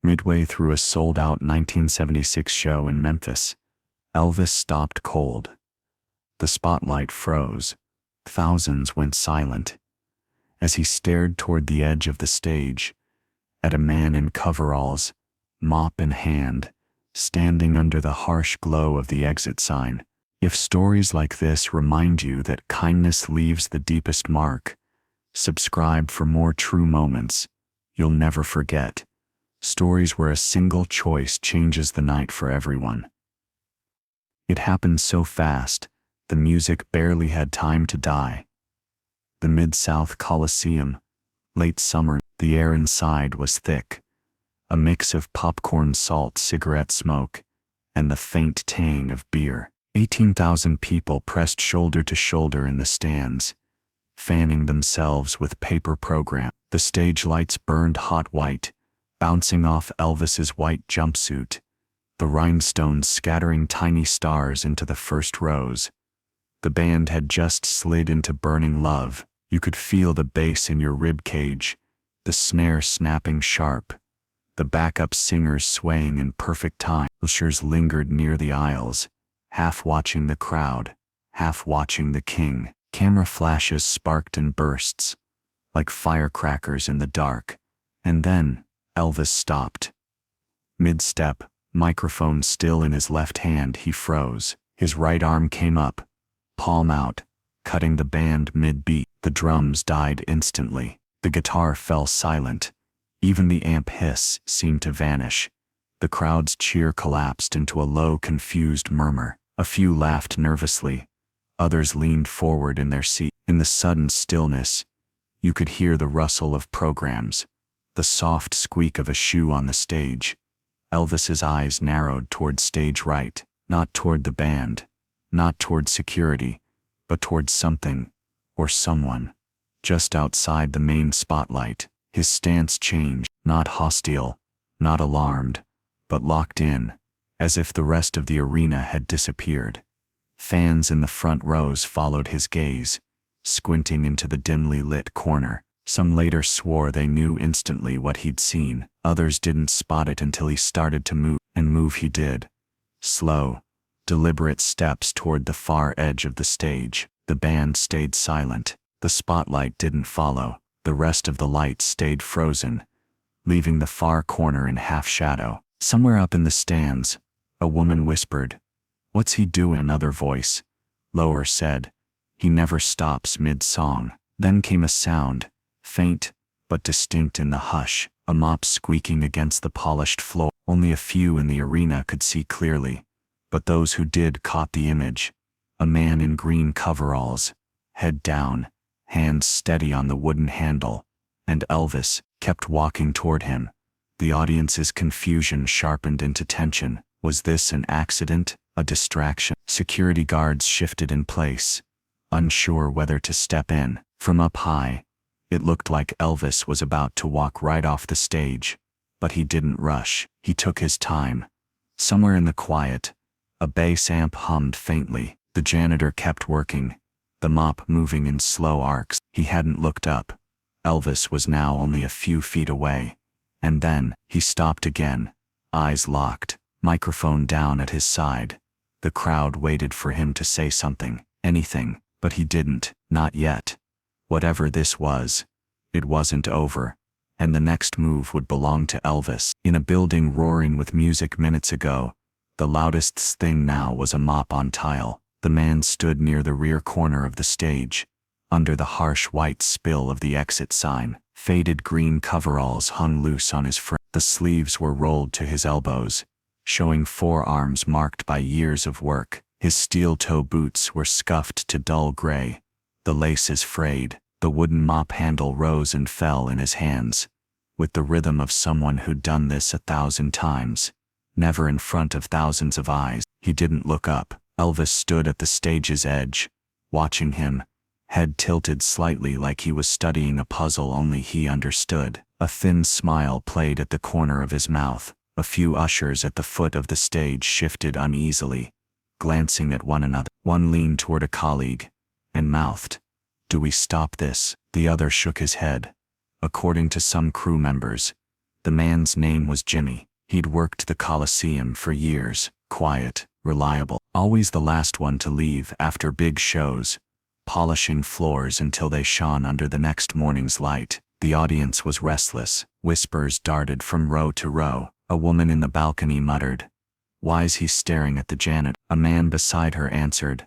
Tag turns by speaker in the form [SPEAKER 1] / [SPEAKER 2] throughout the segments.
[SPEAKER 1] Midway through a sold-out 1976 show in Memphis, Elvis stopped cold. The spotlight froze. Thousands went silent. As he stared toward the edge of the stage, at a man in coveralls, mop in hand, standing under the harsh glow of the exit sign. If stories like this remind you that kindness leaves the deepest mark, subscribe for more true moments you'll never forget. Stories where a single choice changes the night for everyone. It happened so fast, the music barely had time to die. The Mid-South Coliseum, late summer, the air inside was thick, a mix of popcorn salt, cigarette smoke, and the faint tang of beer. 18,000 people pressed shoulder to shoulder in the stands, fanning themselves with paper program. The stage lights burned hot white, bouncing off Elvis's white jumpsuit, the rhinestones scattering tiny stars into the first rows. The band had just slid into Burning Love. You could feel the bass in your rib cage, the snare snapping sharp, the backup singers swaying in perfect time. Ushers lingered near the aisles, half watching the crowd, half watching the king. Camera flashes sparked in bursts, like firecrackers in the dark, and then Elvis stopped. Mid-step, microphone still in his left hand, he froze. His right arm came up, palm out, cutting the band mid-beat. The drums died instantly. The guitar fell silent. Even the amp hiss seemed to vanish. The crowd's cheer collapsed into a low, confused murmur. A few laughed nervously. Others leaned forward in their seat. In the sudden stillness, you could hear the rustle of programs, the soft squeak of a shoe on the stage. Elvis's eyes narrowed toward stage right, not toward the band, not toward security, but toward something, or someone, just outside the main spotlight. His stance changed, not hostile, not alarmed, but locked in, as if the rest of the arena had disappeared. Fans in the front rows followed his gaze, squinting into the dimly lit corner. Some later swore they knew instantly what he'd seen. Others didn't spot it until he started to move, and move he did. Slow, deliberate steps toward the far edge of the stage. The band stayed silent. The spotlight didn't follow. The rest of the lights stayed frozen, leaving the far corner in half shadow. Somewhere up in the stands, a woman whispered, "What's he doing?" Another voice, lower, said, "He never stops mid-song." Then came a sound, faint but distinct in the hush, a mop squeaking against the polished floor. Only a few in the arena could see clearly, but those who did caught the image. A man in green coveralls, head down, hands steady on the wooden handle, and Elvis kept walking toward him. The audience's confusion sharpened into tension. Was this an accident, a distraction? Security guards shifted in place, unsure whether to step in. From up high, it looked like Elvis was about to walk right off the stage, but he didn't rush. He took his time. Somewhere in the quiet, a bass amp hummed faintly. The janitor kept working, the mop moving in slow arcs. He hadn't looked up. Elvis was now only a few feet away. And then, he stopped again, eyes locked, microphone down at his side. The crowd waited for him to say something, anything, but he didn't, not yet. Whatever this was, it wasn't over, and the next move would belong to Elvis. In a building roaring with music minutes ago, the loudest thing now was a mop on tile. The man stood near the rear corner of the stage, under the harsh white spill of the exit sign. Faded green coveralls hung loose on his frame. The sleeves were rolled to his elbows, showing forearms marked by years of work. His steel-toe boots were scuffed to dull gray, the laces frayed. The wooden mop handle rose and fell in his hands, with the rhythm of someone who'd done this 1,000 times, never in front of thousands of eyes. He didn't look up. Elvis stood at the stage's edge, watching him, head tilted slightly like he was studying a puzzle only he understood. A thin smile played at the corner of his mouth. A few ushers at the foot of the stage shifted uneasily, glancing at one another. One leaned toward a colleague, and mouthed, "Do we stop this?" The other shook his head. According to some crew members, The man's name was Jimmy. He'd worked the Coliseum for years, quiet, reliable, always the last one to leave after big shows, polishing floors until they shone under the next morning's light. The audience was restless. Whispers darted from row to row. A woman in the balcony muttered, "Why's he staring at the janitor?" A man beside her answered,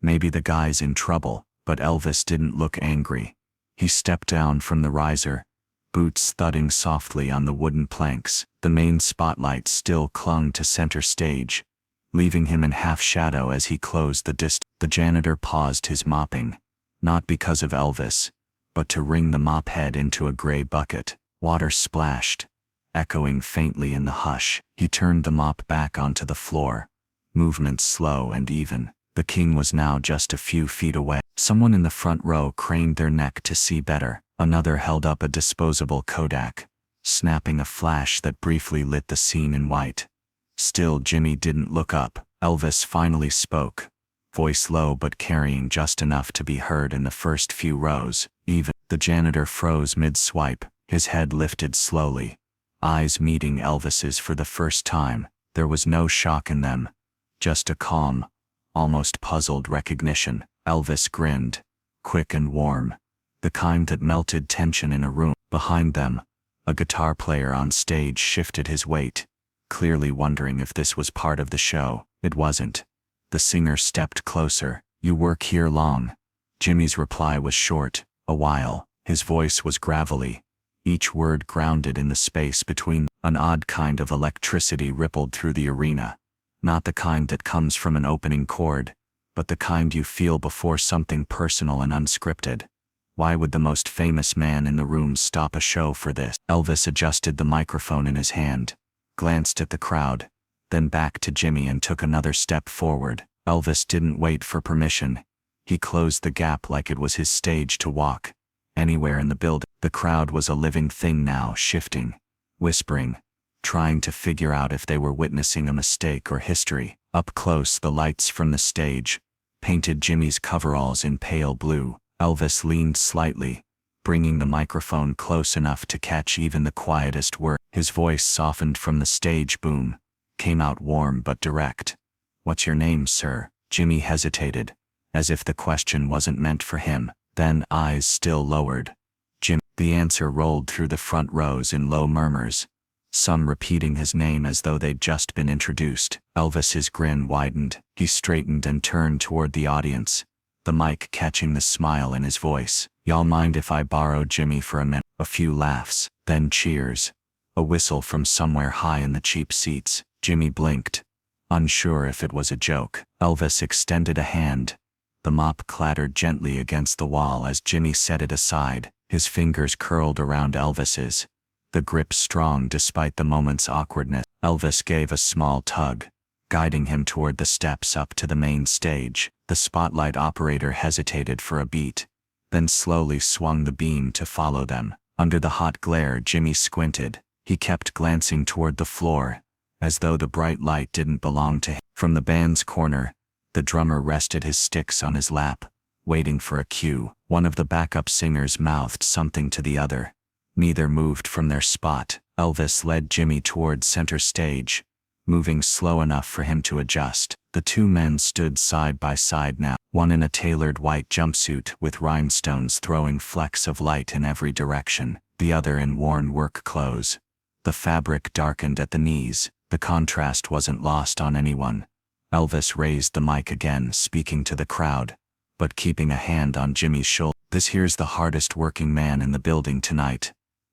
[SPEAKER 1] "Maybe the guy's in trouble." But Elvis didn't look angry. He stepped down from the riser, boots thudding softly on the wooden planks. The main spotlight still clung to center stage, leaving him in half shadow as he closed the distance. The janitor paused his mopping, not because of Elvis, but to wring the mop head into a gray bucket. Water splashed, echoing faintly in the hush. He turned the mop back onto the floor, movements slow and even. The king was now just a few feet away. Someone in the front row craned their neck to see better. Another held up a disposable Kodak, snapping a flash that briefly lit the scene in white. Still, Jimmy didn't look up. Elvis finally spoke, voice low but carrying just enough to be heard in the first few rows. Even the janitor froze mid-swipe, his head lifted slowly, eyes meeting Elvis's for the first time. There was no shock in them, just a calm, almost puzzled recognition. Elvis grinned, quick and warm, the kind that melted tension in a room. Behind them, a guitar player on stage shifted his weight, clearly wondering if this was part of the show. It wasn't. The singer stepped closer. "You work here long?" Jimmy's reply was short, "A while." His voice was gravelly, each word grounded in the space between. An odd kind of electricity rippled through the arena, not the kind that comes from an opening chord, but the kind you feel before something personal and unscripted. Why would the most famous man in the room stop a show for this? Elvis adjusted the microphone in his hand, glanced at the crowd, then back to Jimmy and took another step forward. Elvis didn't wait for permission. He closed the gap like it was his stage to walk. Anywhere in the building, the crowd was a living thing now, shifting, whispering, trying to figure out if they were witnessing a mistake or history. Up close, the lights from the stage painted Jimmy's coveralls in pale blue. Elvis leaned slightly, bringing the microphone close enough to catch even the quietest word. His voice softened from the stage boom, came out warm but direct. "What's your name, sir?" Jimmy hesitated, as if the question wasn't meant for him. Then, eyes still lowered, "Jim." The answer rolled through the front rows in low murmurs, some repeating his name as though they'd just been introduced. Elvis's grin widened. He straightened and turned toward the audience, the mic catching the smile in his voice. "Y'all mind if I borrow Jimmy for a minute?" A few laughs, then cheers, a whistle from somewhere high in the cheap seats. Jimmy blinked, unsure if it was a joke. Elvis extended a hand. The mop clattered gently against the wall as Jimmy set it aside. His fingers curled around Elvis's, the grip strong despite the moment's awkwardness. Elvis gave a small tug, guiding him toward the steps up to the main stage. The spotlight operator hesitated for a beat, then slowly swung the beam to follow them. Under the hot glare, Jimmy squinted. He kept glancing toward the floor, as though the bright light didn't belong to him. From the band's corner, the drummer rested his sticks on his lap, waiting for a cue. One of the backup singers mouthed something to the other. Neither moved from their spot. Elvis led Jimmy toward center stage, moving slow enough for him to adjust. The two men stood side by side now, one in a tailored white jumpsuit with rhinestones throwing flecks of light in every direction, the other in worn work clothes. The fabric darkened at the knees. The contrast wasn't lost on anyone. Elvis raised the mic again, speaking to the crowd, but keeping a hand on Jimmy's shoulder. "This here's the hardest working man in the building tonight."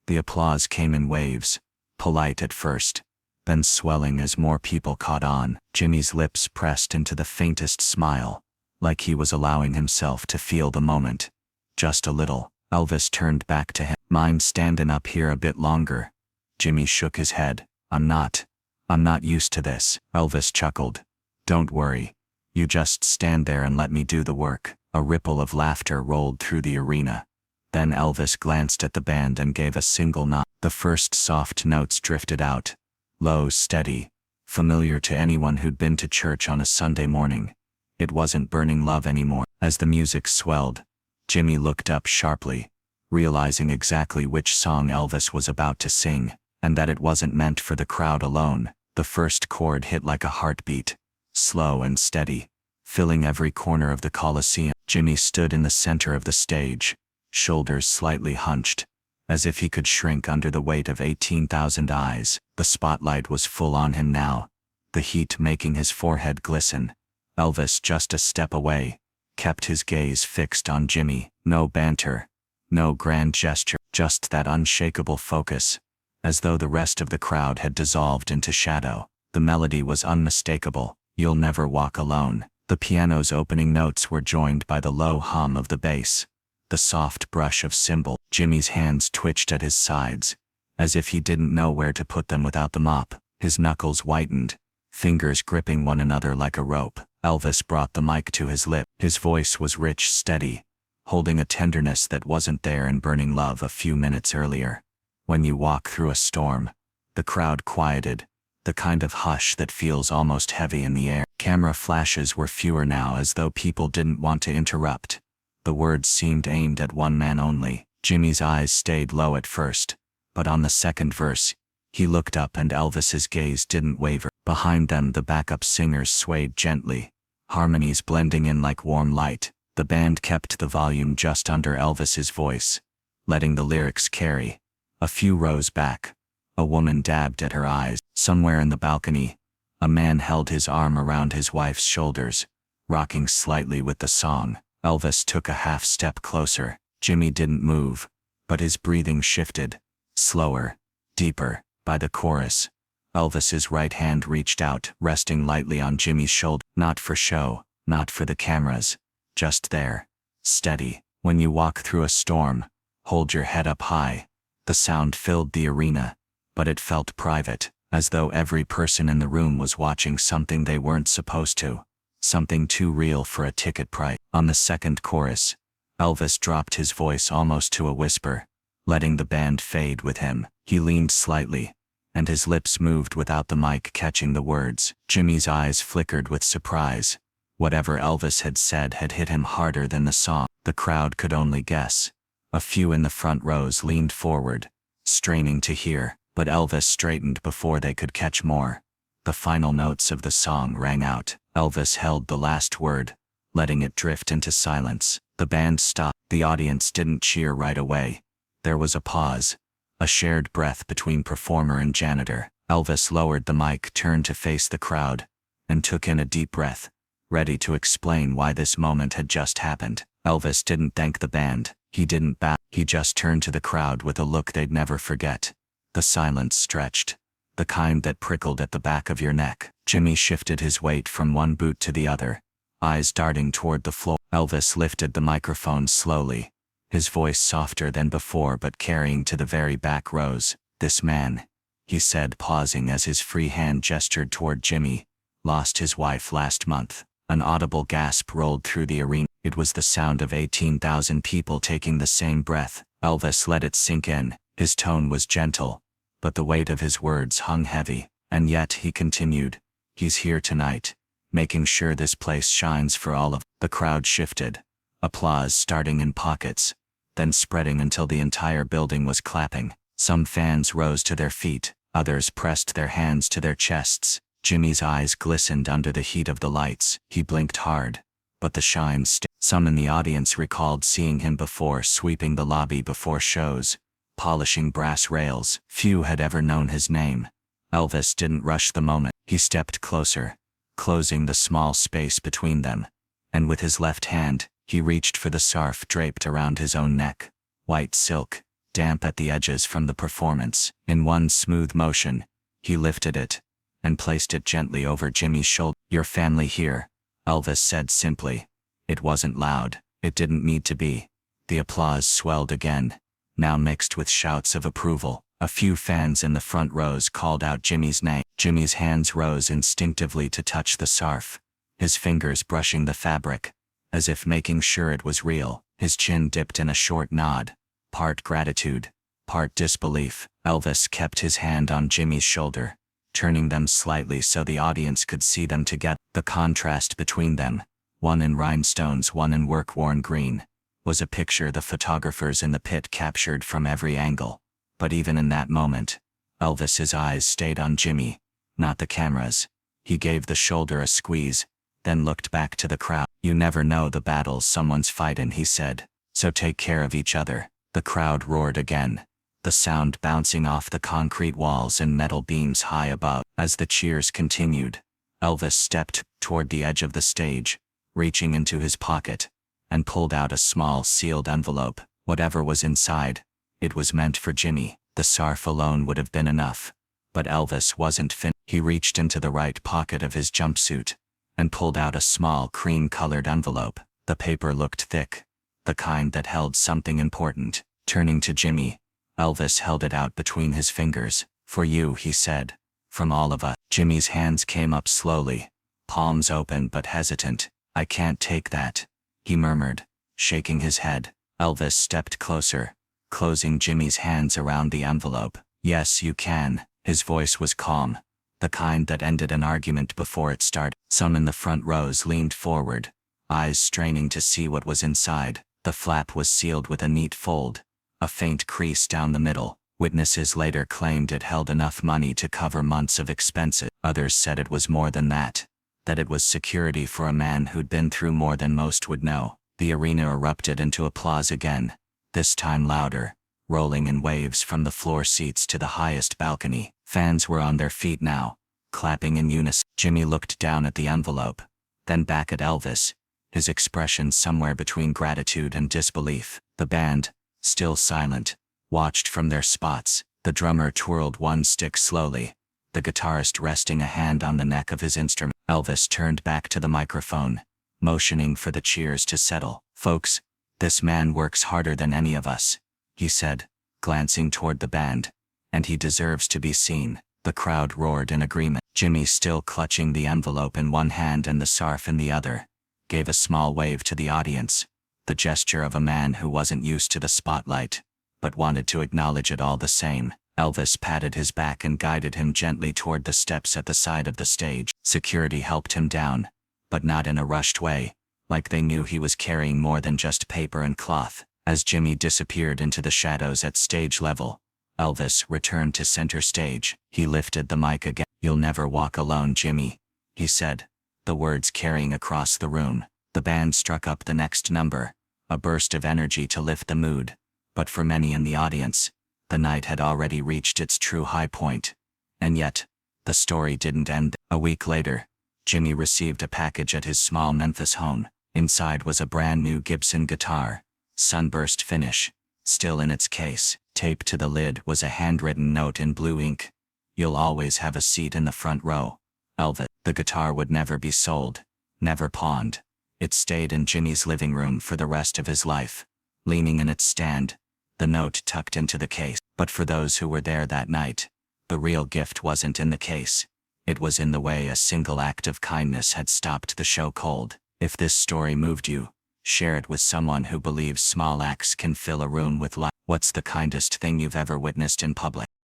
[SPEAKER 1] The applause came in waves, polite at first, then swelling as more people caught on. Jimmy's lips pressed into the faintest smile, like he was allowing himself to feel the moment. Just a little. Elvis turned back to him. "Mind standing up here a bit longer?" Jimmy shook his head. I'm not used to this." Elvis chuckled. "Don't worry. You just stand there and let me do the work." A ripple of laughter rolled through the arena. Then Elvis glanced at the band and gave a single nod. The first soft notes drifted out, low, steady, familiar to anyone who'd been to church on a Sunday morning. It wasn't Burning Love anymore. As the music swelled, Jimmy looked up sharply, realizing exactly which song Elvis was about to sing. and that it wasn't meant for the crowd alone. The first chord hit like a heartbeat, slow and steady, filling every corner of the Coliseum. Jimmy stood in the center of the stage, shoulders slightly hunched, as if he could shrink under the weight of 18,000 eyes. The spotlight was full on him now, the heat making his forehead glisten. Elvis, just a step away, kept his gaze fixed on Jimmy. No banter, no grand gesture, just that unshakable focus, as though the rest of the crowd had dissolved into shadow. The melody was unmistakable, "You'll Never Walk Alone." The piano's opening notes were joined by the low hum of the bass, the soft brush of cymbal. Jimmy's hands twitched at his sides, as if he didn't know where to put them without the mop. His knuckles whitened, fingers gripping one another like a rope. Elvis brought the mic to his lip. His voice was rich, steady, holding a tenderness that wasn't there in Burning Love a few minutes earlier. When you walk through a storm, the crowd quieted, the kind of hush that feels almost heavy in the air. Camera flashes were fewer now, as though people didn't want to interrupt. The words seemed aimed at one man only. Jimmy's eyes stayed low at first, but on the second verse, he looked up and Elvis's gaze didn't waver. Behind them the backup singers swayed gently, harmonies blending in like warm light. The band kept the volume just under Elvis's voice, letting the lyrics carry. A few rows back, a woman dabbed at her eyes. Somewhere in the balcony, a man held his arm around his wife's shoulders, rocking slightly with the song. Elvis took a half step closer. Jimmy didn't move, but his breathing shifted, slower, deeper. By the chorus, Elvis's right hand reached out, resting lightly on Jimmy's shoulder. Not for show, not for the cameras, just there, steady. When you walk through a storm, hold your head up high. The sound filled the arena, but it felt private, as though every person in the room was watching something they weren't supposed to, something too real for a ticket price. On the second chorus, Elvis dropped his voice almost to a whisper, letting the band fade with him. He leaned slightly, and his lips moved without the mic catching the words. Jimmy's eyes flickered with surprise. Whatever Elvis had said had hit him harder than the song. The crowd could only guess. A few in the front rows leaned forward, straining to hear, but Elvis straightened before they could catch more. The final notes of the song rang out. Elvis held the last word, letting it drift into silence. The band stopped. The audience didn't cheer right away. There was a pause, a shared breath between performer and janitor. Elvis lowered the mic, turned to face the crowd, and took in a deep breath, ready to explain why this moment had just happened. Elvis didn't thank the band. He didn't bow. He just turned to the crowd with a look they'd never forget. The silence stretched, the kind that prickled at the back of your neck. Jimmy shifted his weight from one boot to the other, eyes darting toward the floor. Elvis lifted the microphone slowly, his voice softer than before but carrying to the very back rows. "This man," he said, pausing as his free hand gestured toward Jimmy, "lost his wife last month." An audible gasp rolled through the arena. It was the sound of 18,000 people taking the same breath. Elvis let it sink in. His tone was gentle, but the weight of his words hung heavy. "And yet," he continued, "he's here tonight, making sure this place shines for all of." The crowd shifted, applause starting in pockets, then spreading until the entire building was clapping. Some fans rose to their feet, others pressed their hands to their chests. Jimmy's eyes glistened under the heat of the lights. He blinked hard, but the shine stayed. Some in the audience recalled seeing him before, sweeping the lobby before shows, polishing brass rails. Few had ever known his name. Elvis didn't rush the moment. He stepped closer, closing the small space between them, and with his left hand, he reached for the scarf draped around his own neck. White silk, damp at the edges from the performance. In one smooth motion, he lifted it and placed it gently over Jimmy's shoulder. "Your family here," Elvis said simply. It wasn't loud. It didn't need to be. The applause swelled again, now mixed with shouts of approval. A few fans in the front rows called out Jimmy's name. Jimmy's hands rose instinctively to touch the scarf, his fingers brushing the fabric, as if making sure it was real. His chin dipped in a short nod, part gratitude, part disbelief. Elvis kept his hand on Jimmy's shoulder, turning them slightly so the audience could see them together. The contrast between them, one in rhinestones, one in work-worn green, was a picture the photographers in the pit captured from every angle. But even in that moment, Elvis's eyes stayed on Jimmy, not the cameras. He gave the shoulder a squeeze, then looked back to the crowd. "You never know the battles someone's fightin'," he said, "so take care of each other." The crowd roared again, the sound bouncing off the concrete walls and metal beams high above. As the cheers continued, Elvis stepped toward the edge of the stage, reaching into his pocket, and pulled out a small sealed envelope. Whatever was inside, it was meant for Jimmy. The scarf alone would have been enough, but Elvis wasn't finished. He reached into the right pocket of his jumpsuit and pulled out a small cream-colored envelope. The paper looked thick, the kind that held something important. Turning to Jimmy, Elvis held it out between his fingers. "For you," he said, "from all of us." Jimmy's hands came up slowly, palms open but hesitant. "I can't take that," he murmured, shaking his head. Elvis stepped closer, closing Jimmy's hands around the envelope. "Yes, you can." His voice was calm, the kind that ended an argument before it started. Some in the front rows leaned forward, eyes straining to see what was inside. The flap was sealed with a neat fold, a faint crease down the middle. Witnesses later claimed it held enough money to cover months of expenses. Others said it was more than that it was security for a man who'd been through more than most would know. The arena erupted into applause again, this time louder, rolling in waves from the floor seats to the highest balcony. Fans were on their feet now, clapping in unison. Jimmy looked down at the envelope, then back at Elvis, his expression somewhere between gratitude and disbelief. The band, still silent, watched from their spots. The drummer twirled one stick slowly, the guitarist resting a hand on the neck of his instrument. Elvis turned back to the microphone, motioning for the cheers to settle. "Folks, this man works harder than any of us," he said, glancing toward the band, "and he deserves to be seen." The crowd roared in agreement. Jimmy, still clutching the envelope in one hand and the scarf in the other, gave a small wave to the audience, the gesture of a man who wasn't used to the spotlight, but wanted to acknowledge it all the same. Elvis patted his back and guided him gently toward the steps at the side of the stage. Security helped him down, but not in a rushed way, like they knew he was carrying more than just paper and cloth. As Jimmy disappeared into the shadows at stage level, Elvis returned to center stage. He lifted the mic again. "You'll never walk alone, Jimmy," he said, the words carrying across the room. The band struck up the next number, a burst of energy to lift the mood, but for many in the audience, the night had already reached its true high point. And yet, the story didn't end. A week later, Jimmy received a package at his small Memphis home. Inside was a brand new Gibson guitar, sunburst finish, still in its case. Taped to the lid was a handwritten note in blue ink: "You'll always have a seat in the front row, Elvis." The guitar would never be sold, never pawned. It stayed in Jimmy's living room for the rest of his life, leaning in its stand, the note tucked into the case. But for those who were there that night, the real gift wasn't in the case. It was in the way a single act of kindness had stopped the show cold. If this story moved you, share it with someone who believes small acts can fill a room with light. What's the kindest thing you've ever witnessed in public?